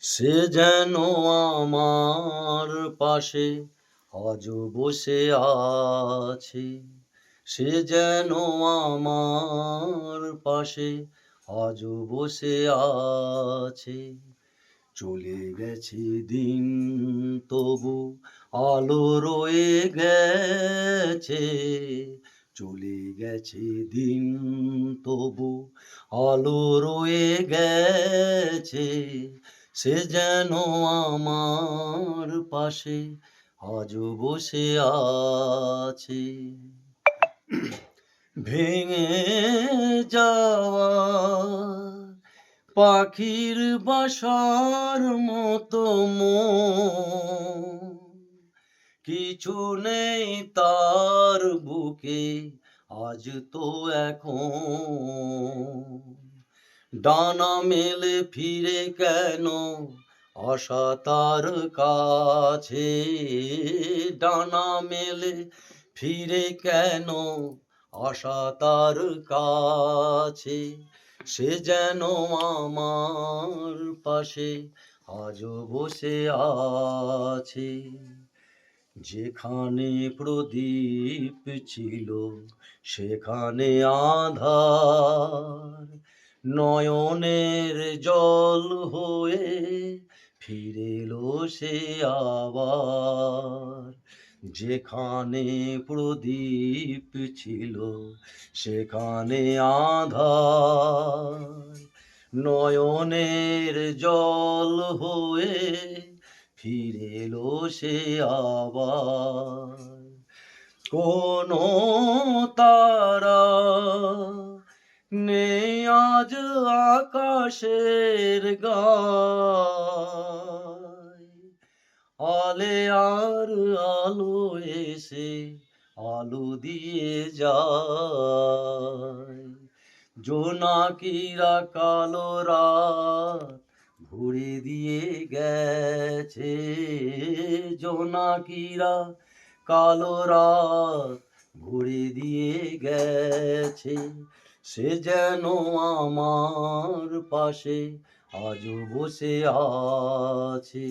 সে যেন আমার পাশে আজও বসে আছে, সে যেন আমার পাশে আজও বসে আছে। চলে গেছে দিন তবু আলো রয়ে গেছে, চলে গেছে দিন তবু আলো রয়ে গেছে। সে যেন আমার পাশে আজও বসে আছে। ভেঙে যাওয়া পাখির বাসার মতো মন, কিছু নেই তার বুকে আজ তো এখন। ডানা মেলে ফিরে কেন আশা তার কাছে, ডানা মেলে ফিরে কেন আশা তার কাছে। সে যেন আমার পাশে আজও বসে আছে। যেখানে প্রদীপ ছিল সেখানে আঁধার, নয়নের জল হয়ে ফিরে এলো সে আবার। যেখানে প্রদীপ ছিল সেখানে আঁধার, নয়নের জল হয়ে ফিরে এলো সে আবার। কোনো তারা নেই আজ আকাশের গায়, আলে আর আলো এসে আলো দিয়ে যায়। জোনাকিরা কালো রাত ভরে দিয়ে গেছে, জোনাকিরা কালো রাত ভরে দিয়ে গেছে। সে যেন আমার পাশে আজও বসে আছে।